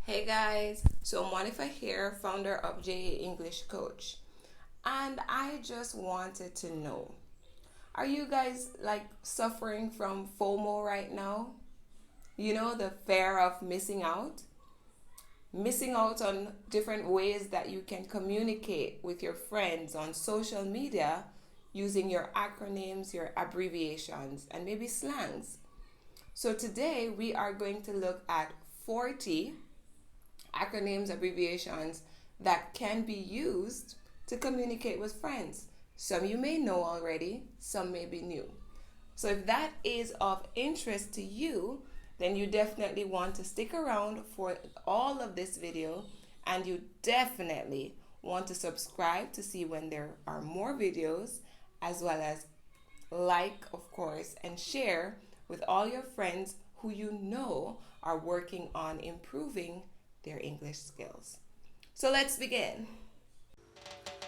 Hey guys, so Monica here, founder of JA English Coach. And I just wanted to know, are you guys like suffering from FOMO right now? You know, the fear of missing out? Missing out on different ways that you can communicate with your friends on social media using your acronyms, your abbreviations, and maybe slangs. So today we are going to look at 40 acronyms, abbreviations that can be used to communicate with friends. Some you may know already, some may be new. So if that is of interest to you, then you definitely want to stick around for all of this video, and you definitely want to subscribe to see when there are more videos, as well as like, of course, and share with all your friends who you know are working on improving their English skills. So let's begin.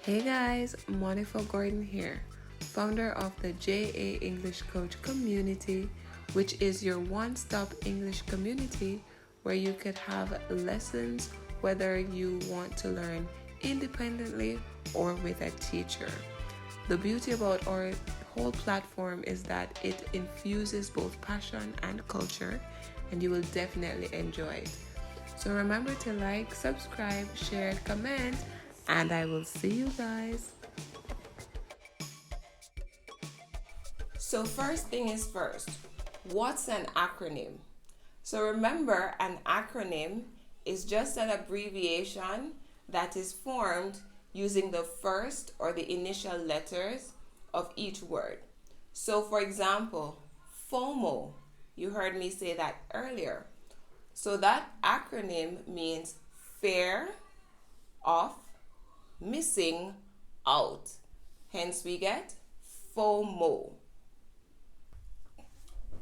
Hey guys, Monica Gordon here, founder of the JA English Coach community, which is your one-stop English community where you could have lessons whether you want to learn independently or with a teacher. The beauty about our whole platform is that it infuses both passion and culture, and you will definitely enjoy it. So remember to like, subscribe, share, comment, and I will see you guys. So first thing is first, what's an acronym? So remember, an acronym is just an abbreviation that is formed using the first or the initial letters of each word. So for example, FOMO, you heard me say that earlier. So that acronym means fear of missing out. Hence we get FOMO.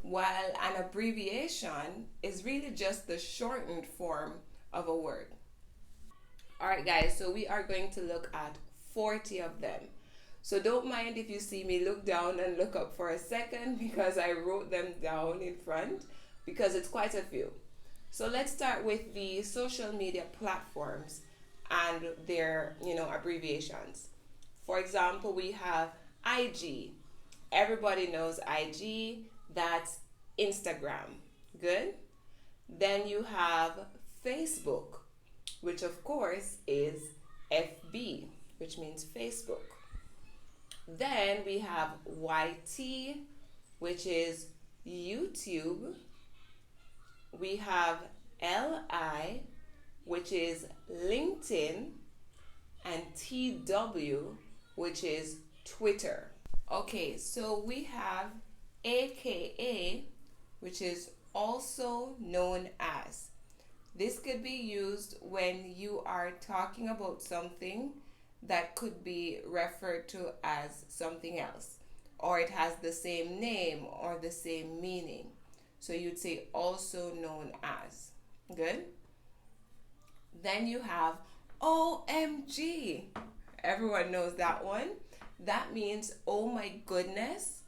While an abbreviation is really just the shortened form of a word. Alright guys, so we are going to look at 40 of them. So don't mind if you see me look down and look up for a second, because I wrote them down in front because it's quite a few. So let's start with the social media platforms and their, abbreviations. For example, we have IG. Everybody knows IG, that's Instagram. Good? Then you have Facebook, which of course is FB, which means Facebook. Then we have YT, which is YouTube. We have LI, which is LinkedIn, and TW, which is Twitter. Okay, so we have AKA, which is also known as. This could be used when you are talking about something that could be referred to as something else, or it has the same name or the same meaning. So you'd say also known as. Good? Then you have OMG. Everyone knows that one. That means oh my goodness,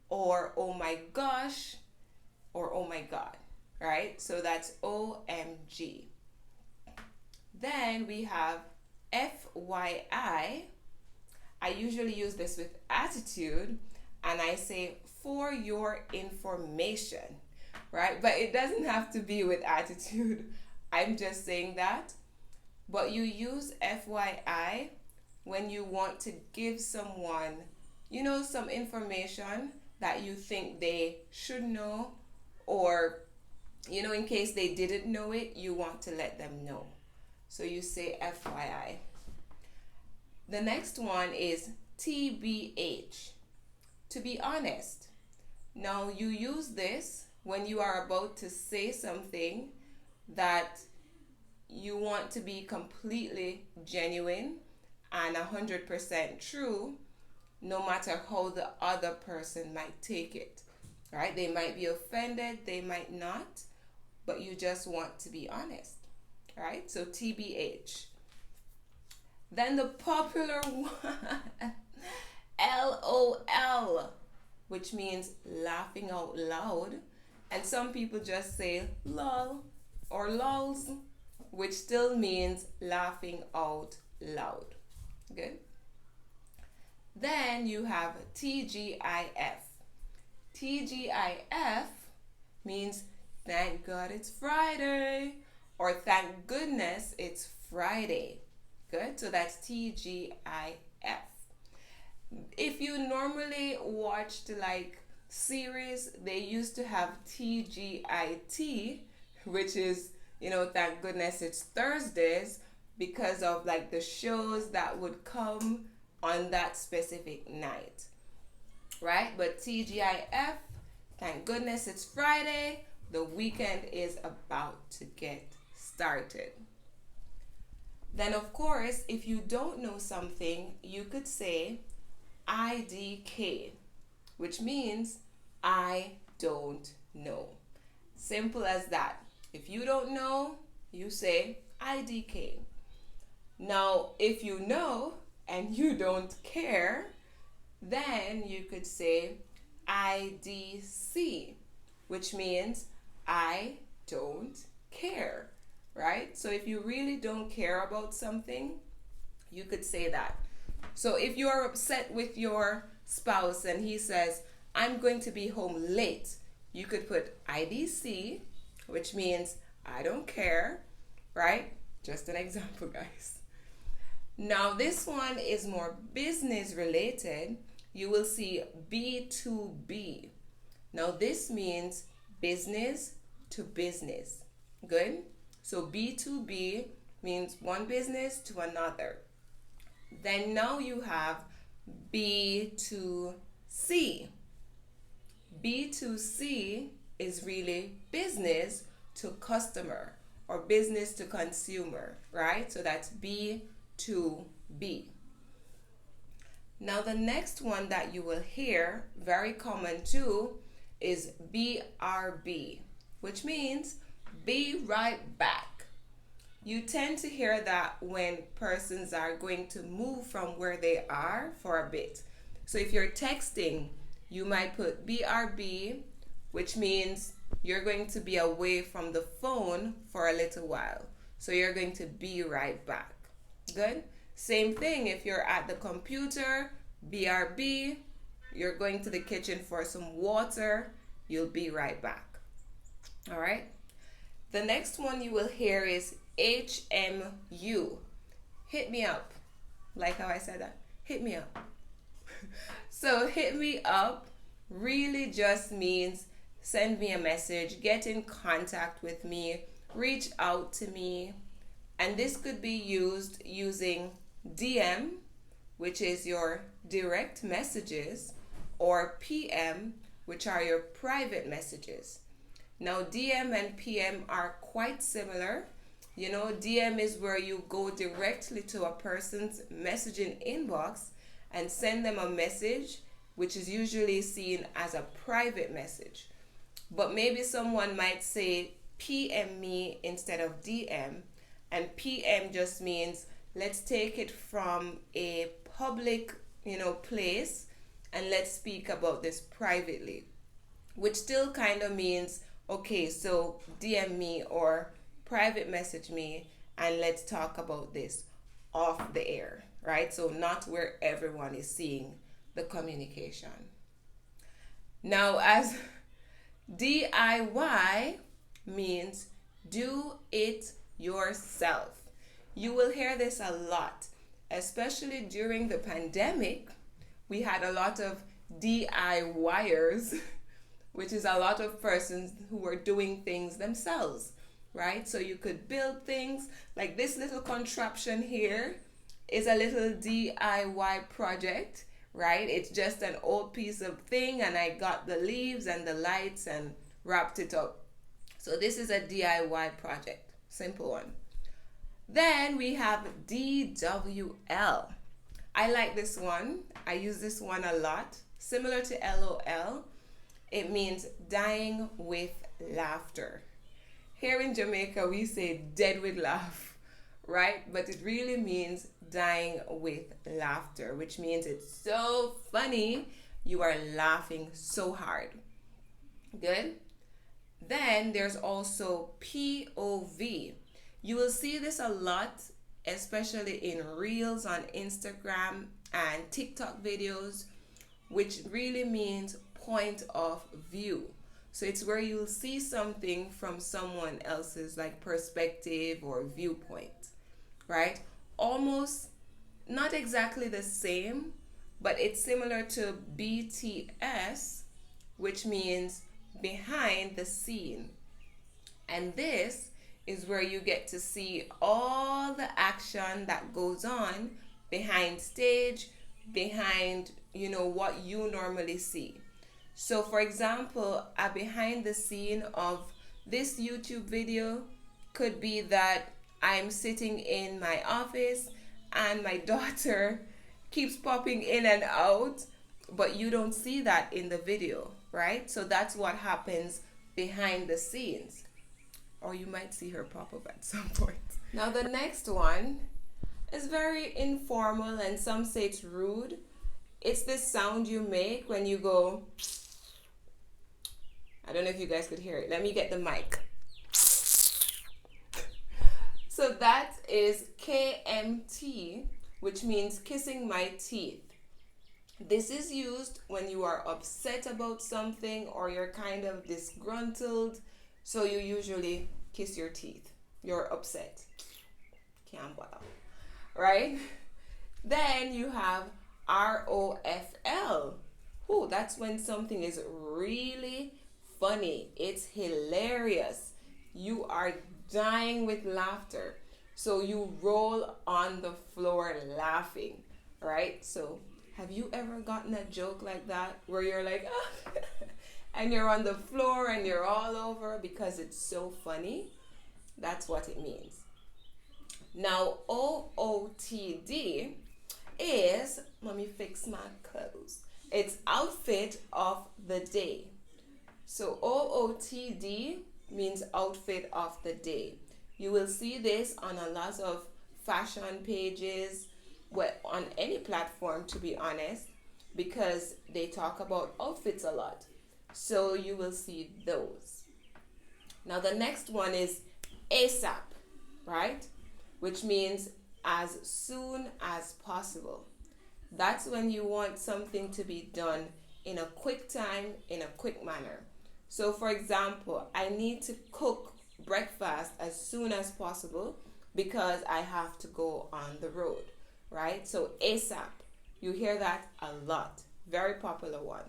or oh my gosh, or oh my god. Right? So that's OMG. Then we have FYI. I usually use this with attitude, and I say for your information. Right? But it doesn't have to be with attitude. I'm just saying that. But you use FYI when you want to give someone, some information that you think they should know, or, in case they didn't know it, you want to let them know. So you say FYI. The next one is TBH, to be honest. Now you use this when you are about to say something that you want to be completely genuine and 100% true, no matter how the other person might take it. Right? They might be offended, they might not, but you just want to be honest. Right? So TBH. Then the popular one, LOL, which means laughing out loud. And some people just say lol or lols, which still means laughing out loud. Good. Then you have TGIF. TGIF means thank God it's Friday, or thank goodness it's Friday. Good. So that's TGIF. If you normally watched like series, they used to have TGIT, which is, thank goodness it's Thursdays, because of like the shows that would come on that specific night, right? But TGIF, thank goodness it's Friday, the weekend is about to get started. Then of course, if you don't know something, you could say IDK, which means I don't know. Simple as that. If you don't know, you say IDK. Now, if you know and you don't care, then you could say IDC, which means I don't care, right? So if you really don't care about something, you could say that. So if you are upset with your spouse and he says, I'm going to be home late, you could put IDC, which means I don't care, right? Just an example, guys. Now this one is more business related. You will see B2B. Now this means business to business. Good? So B2B means one business to another. Then now you have B2C. B2C is really business to customer or business to consumer, right? So that's B2B. Now the next one that you will hear, very common too, is BRB, which means be right back. You tend to hear that when persons are going to move from where they are for a bit. So if you're texting, you might put BRB, which means you're going to be away from the phone for a little while. So you're going to be right back. Good? Same thing if you're at the computer, BRB, you're going to the kitchen for some water, you'll be right back. All right? The next one you will hear is HMU. Hit me up. Like how I said that. Hit me up. So hit me up really just means send me a message, get in contact with me, reach out to me. And this could be used using DM, which is your direct messages, or PM, which are your private messages. Now DM and PM are quite similar. DM is where you go directly to a person's messaging inbox and send them a message, which is usually seen as a private message. But maybe someone might say PM me instead of DM, and PM just means let's take it from a public, place, and let's speak about this privately, which still kind of means, okay, so DM me or private message me and let's talk about this off the air, right? So not where everyone is seeing the communication. Now, as DIY means do it yourself. You will hear this a lot, especially during the pandemic. We had a lot of DIYers, which is a lot of persons who were doing things themselves, right? So you could build things like this little contraption here is a little DIY project, right? It's just an old piece of thing and I got the leaves and the lights and wrapped it up. So this is a DIY project, simple one. Then we have DWL. I like this one. I use this one a lot. Similar to LOL, it means dying with laughter. Here in Jamaica, we say dead with laugh, right? But it really means dying with laughter, which means it's so funny, you are laughing so hard. Good? Then there's also POV. You will see this a lot, especially in reels on Instagram and TikTok videos, which really means point of view. So it's where you'll see something from someone else's like perspective or viewpoint, right? Almost not exactly the same, but it's similar to BTS, which means behind the scene. And this is where you get to see all the action that goes on behind stage, behind, what you normally see. So, for example, a behind the scene of this YouTube video could be that I'm sitting in my office and my daughter keeps popping in and out, but you don't see that in the video, right? So that's what happens behind the scenes. Or you might see her pop up at some point. Now, the next one is very informal and some say it's rude. It's this sound you make when you go. I don't know if you guys could hear it. Let me get the mic. So that is KMT, which means kissing my teeth. This is used when you are upset about something or you're kind of disgruntled. So you usually kiss your teeth. You're upset. Can't bother. Right? Then you have ROFL. Oh, that's when something is really funny. It's hilarious. You are dying with laughter. So you roll on the floor laughing, right? So have you ever gotten a joke like that where you're like, ah, and you're on the floor and you're all over because it's so funny? That's what it means. Now, OOTD is, let me fix my clothes. It's outfit of the day. So OOTD means outfit of the day. You will see this on a lot of fashion pages, on any platform, to be honest, because they talk about outfits a lot. So you will see those. Now the next one is ASAP, right? Which means as soon as possible. That's when you want something to be done in a quick time, in a quick manner. So for example, I need to cook breakfast as soon as possible because I have to go on the road, right? So ASAP, you hear that a lot. Very popular one.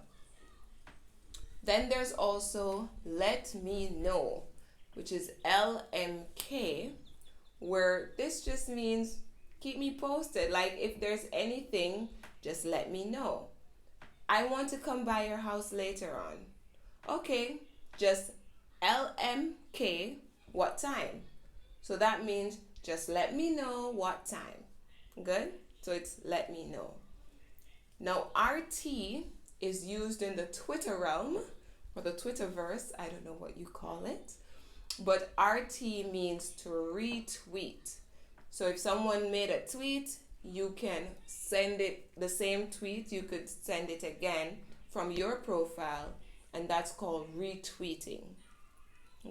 Then there's also let me know, which is LMK, where this just means keep me posted. Like if there's anything, just let me know. I want to come by your house later on. Okay, just LMK, what time? So that means just let me know what time. Good? So it's let me know. Now RT is used in the Twitter realm or the Twitterverse. I don't know what you call it. But RT means to retweet. So if someone made a tweet, you can send it, the same tweet, you could send it again from your profile, and that's called retweeting.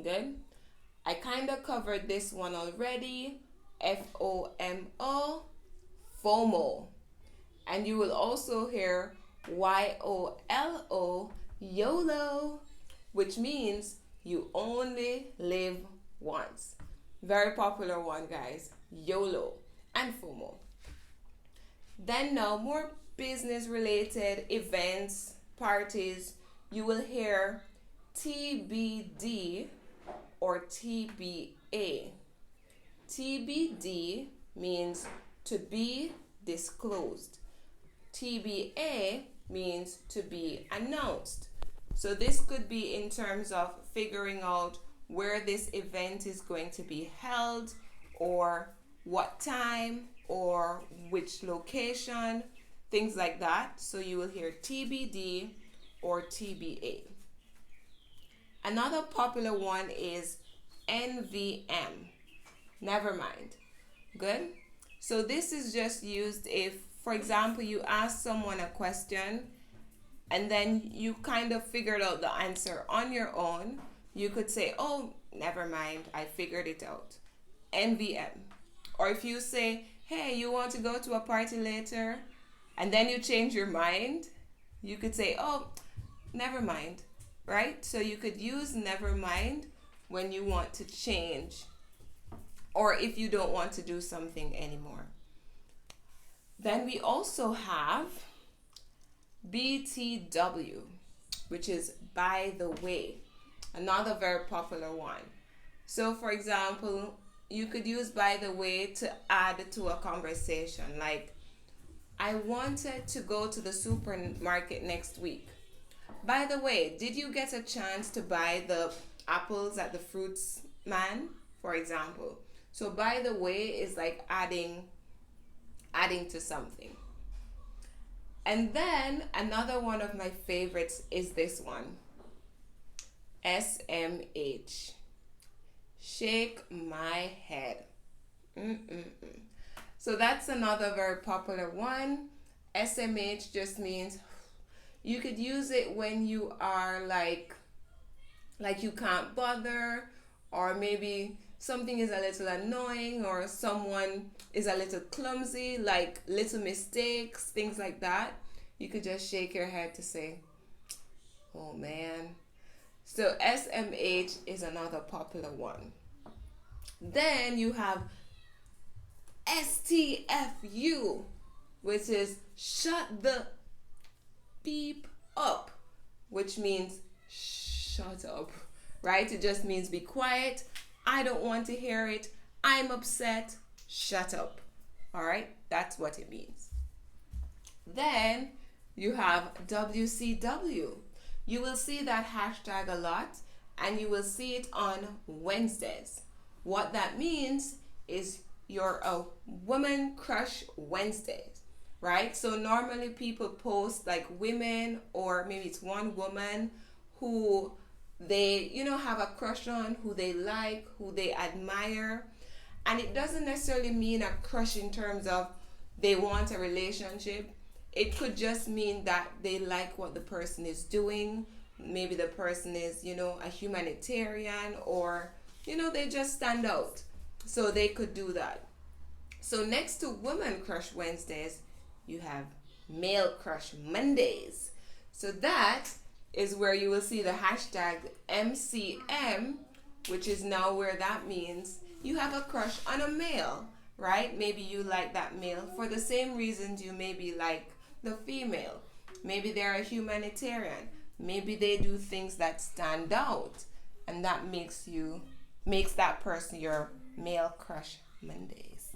Good? I kind of covered this one already. FOMO, FOMO. And you will also hear YOLO, YOLO, which means you only live once. Very popular one, guys. YOLO and FOMO. Then now, more business related events, parties, you will hear TBD or TBA. TBD means to be disclosed. TBA means to be announced. So this could be in terms of figuring out where this event is going to be held, or what time, or which location, things like that. So you will hear TBD or TBA. Another popular one is NVM. Never mind. Good? So this is just used if, for example, you ask someone a question and then you kind of figured out the answer on your own. You could say, oh, never mind, I figured it out. NVM. Or if you say, hey, you want to go to a party later, and then you change your mind, you could say, oh, never mind, right? So you could use never mind when you want to change, or if you don't want to do something anymore. Then we also have BTW, which is by the way, another very popular one. So for example, you could use by the way to add to a conversation, like, I wanted to go to the supermarket next week. By the way, did you get a chance to buy the apples at the fruits man, for example? So by the way is like adding to something. And then another one of my favorites is this one. SMH. Shake my head. So that's another very popular one. SMH just means, you could use it when you are like you can't bother, or maybe something is a little annoying, or someone is a little clumsy, like little mistakes, things like that. You could just shake your head to say, oh man. So SMH is another popular one. Then you have STFU, which is shut the beep up, which means shut up, right? It just means be quiet. I don't want to hear it. I'm upset. Shut up. All right? That's what it means. Then you have WCW. You will see that hashtag a lot, and you will see it on Wednesdays. What that means is you're a Woman Crush Wednesdays, right? So normally people post like women, or maybe it's one woman who they, have a crush on, who they like, who they admire. And it doesn't necessarily mean a crush in terms of they want a relationship. It could just mean that they like what the person is doing. Maybe the person is, a humanitarian, or, they just stand out. So they could do that. So next to Woman Crush Wednesdays, you have Male Crush Mondays. So that is where you will see the hashtag MCM, which is now where that means you have a crush on a male, right? Maybe you like that male for the same reasons you maybe like the female. Maybe they're a humanitarian. Maybe they do things that stand out, and that makes that person your Male Crush Mondays.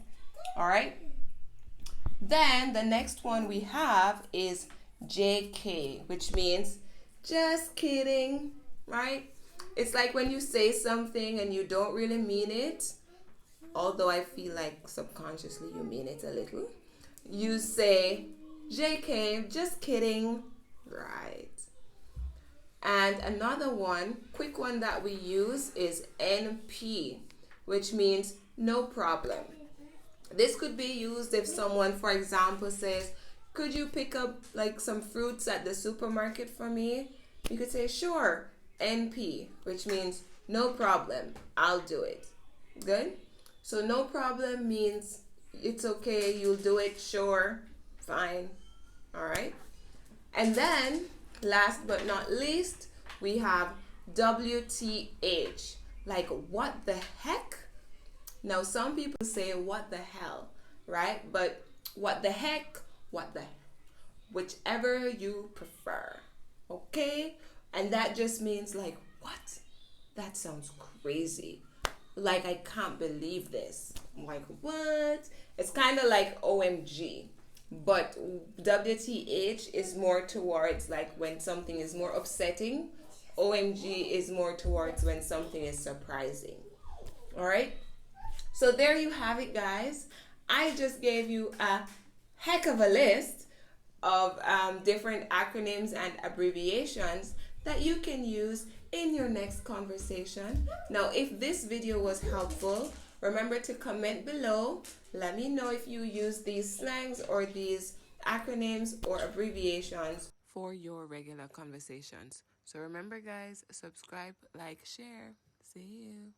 All right? Then the next one we have is JK, which means just kidding, right? It's like when you say something and you don't really mean it, although I feel like subconsciously you mean it a little. You say, JK, just kidding, right? And another one, quick one that we use is NP, which means no problem. This could be used if someone, for example, says, could you pick up like some fruits at the supermarket for me? You could say, sure, NP, which means no problem, I'll do it. Good? So no problem means it's okay, you'll do it, sure, fine. All right? And then, last but not least, we have WTH, like what the heck? Now, some people say what the hell, right? But what the heck, whichever you prefer, okay? And that just means like, what? That sounds crazy. Like, I can't believe this. I'm like, what? It's kind of like OMG. But WTH is more towards like when something is more upsetting. OMG is more towards when something is surprising. All right? So there you have it, guys. I just gave you a heck of a list of different acronyms and abbreviations that you can use in your next conversation. Now, if this video was helpful, remember to comment below. Let me know if you use these slangs or these acronyms or abbreviations for your regular conversations. So remember, guys, subscribe, like, share. See you.